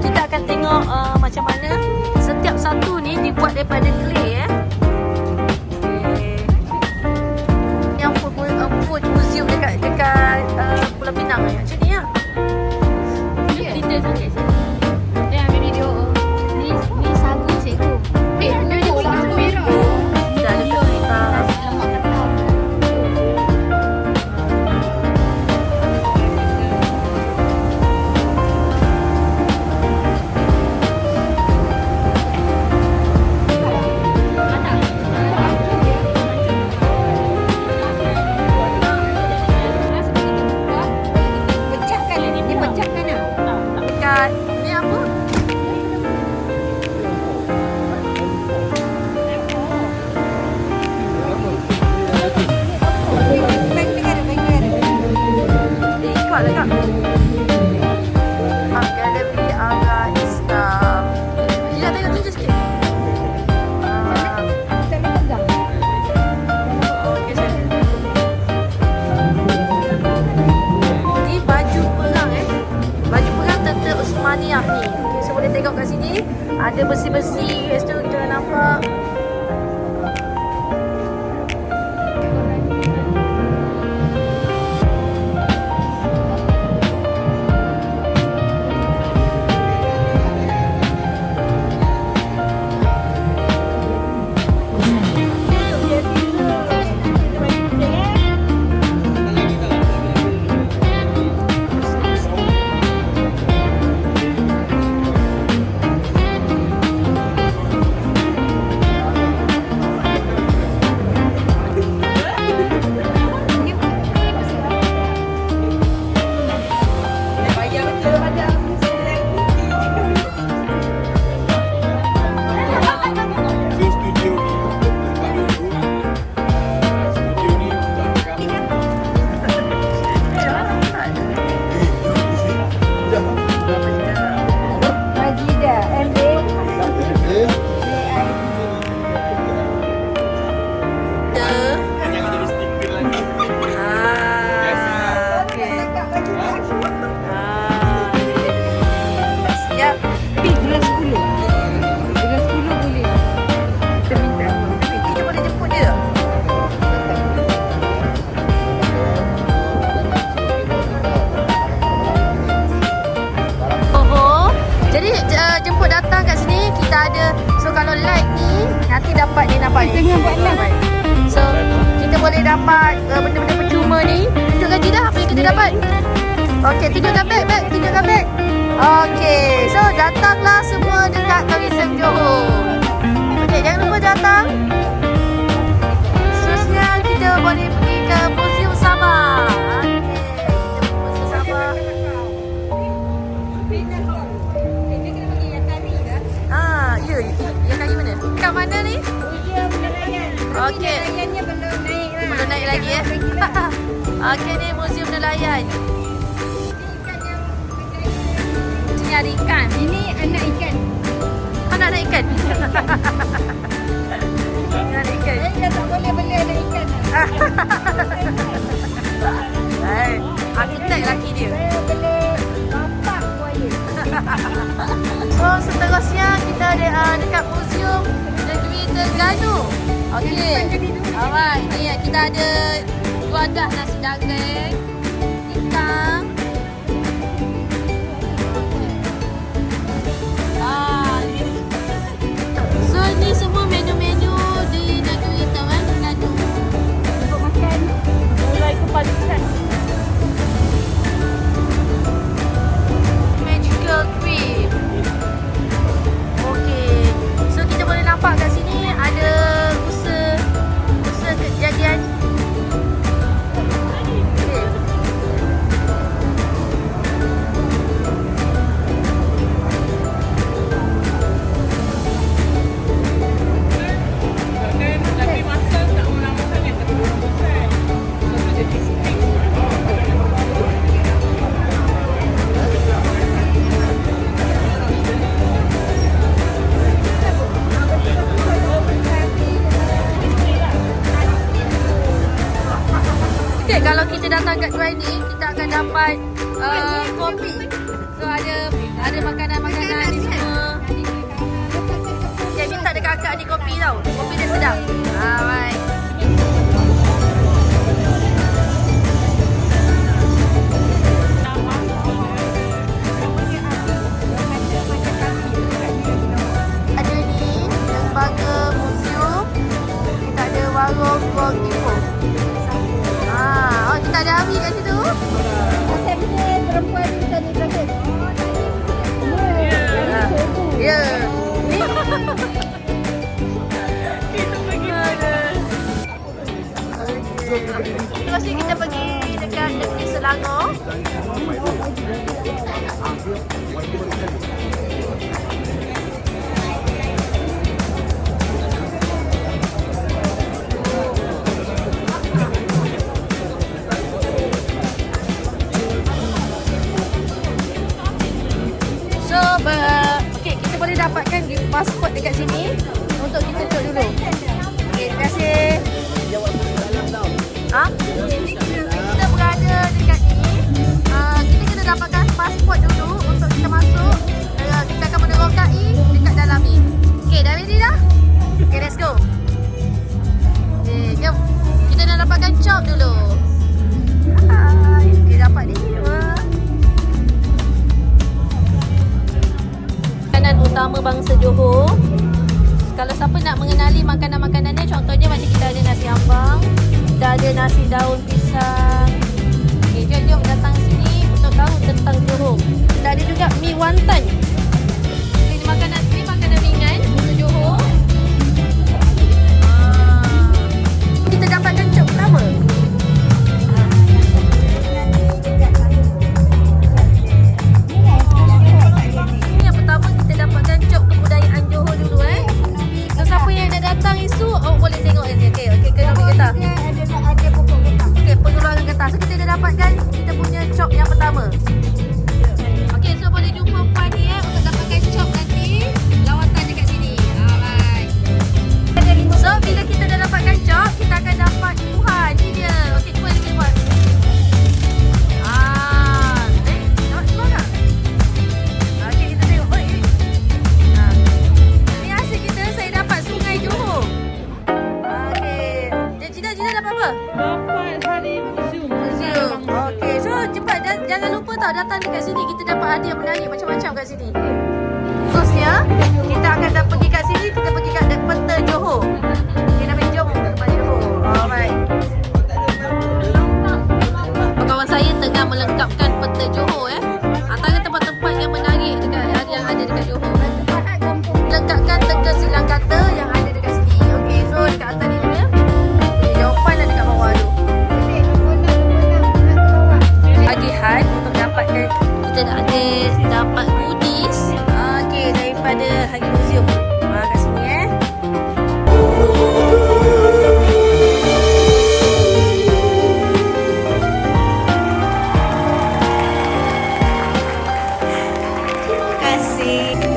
kita akan tengok macam mana setiap satu ni dibuat daripada clay yang food museum dekat Pulau Pinang macam ni lah. Kita sangat sih. Dia ambil video. Ni sagu seko. Video sagu merah. Dah ada cerita. Lemak ketam. Dekat ni apa? Ikut lah kak. Gallery Ara Islam. Dia nak tengok tunjuk sikit. Ni baju perang baju perang tentera Osmaniyah ni. Okay, so boleh tengok kat sini ada besi-besi. Lepas tu kita nampak jemput datang kat sini kita ada. So kalau light ni nanti dapat ni nampak ni. Tengah buat light. So kita boleh dapat benda-benda percuma ni. Tunjukkan Jidah apa yang kita dapat. Okey, tunjukkan beg, tunjukkan beg. Okey, so datanglah semua dekat Tourism Johor. Okey, jangan lupa datang. Seterusnya kita boleh pergi ke Museum Sabah. Okey, kita pergi Museum Sabah. Ya, yang kali mana? Kat mana ni? Museum Nelayan. Okey. Nelayannya belum naik lah. Belum naik lagi Okey, ni Museum Nelayan. Sini ada ikan. Ini anak ikan. Mana ada ikan? Ini ada ikan. Dah tak boleh beli anak ikan. Aku tag laki dia. Saya beli bapak buaya. So seterusnya kita ada dekat Museum Negeri Terengganu. Okey. Alright, ni kita ada wadah nasi daging, ikan. So ni semua menu-menu di negeri Terengganu. Untuk makan mulai kepalikan. Magical Tree. Okey. So kita boleh nampak kat sini ada usaha kejadian. Okey. Tapi masa tak lama sangat tapi proses. Sebelum jadi stick. Okay, kalau kita datang kat kedai ni, kita akan dapat kopi. So ada makanan tau. Kopi dia sedap. Alright. Ada ni lembaga museum. Kita ada warung Gong Ipoh. Oh, kita ada Ami kat situ. Assembly perempuan kita ni terakhir. Ya. Ni. Kita pergi Terus ni kita pergi dekat negeri Selangor. So, okay, kita boleh dapatkan pasport dekat sini untuk kita cek dulu. Okay, terima kasih. Ha? Kita berada dekat ni. Kita kena dapatkan pasport dulu untuk kita masuk. Kita akan menerokai dekat dalam ni. Okay, dah ready dah? Okay, let's go. Okay, jom. Kita nak dapatkan chop dulu. Hai. Okay, dapat ni. Makanan utama bangsa Johor. Kalau siapa nak mengenali makanan-makanannya, contohnya macam kita ada nasi ambang, kita ada nasi daun pisang. Okay, jom datang sini untuk tahu tentang Johor. Kita ada juga mi wonton. Ini makanan ringan untuk Johor. Kita dapatkan cok pertama. Ini yang pertama, kita dapatkan cok kebudayaan Johor dulu So siapa yang dah datang isu, boleh tengok ni. Okey, ekonomi getah. Okey, pengeluaran getah. So kita dah dapatkan kita punya chop yang pertama. Okey, so boleh jumpa puan ni untuk dapatkan chop nanti. Lawatan dekat sini. Alright. So bila kita dah dapatkan chop, kita akan dapat buah. Ni dia. Okey, cuba lagi buat. Dapat semua tak? Okey, kita tengok. Ni hasil kita, saya dapat Sungai Johor. Okey. Jina dapat apa? dapat hari museum. Museum. Okey, so cepat jangan lupa tau datang dekat sini, kita dapat hadiah menarik macam-macam kat sini. Terusnya, kita akan pergi kat sini, kita pergi kat peta Johor. Okey, nak pergi jom ke tempat Johor. Alright. Kawan saya tengah melengkapkan peta Johor antara tempat-tempat yang menarik dekat yang ada dekat Johor. Lengkapkan Tengah Silang Kata yang ada dekat sini. Okey, so dekat atas ni dia. Jawapan ada dekat bawah tu. Tagihan untuk dapatkan, kita dah ada dapat goodies. Okey, daripada Hari Museum. Kat sini Terima kasih.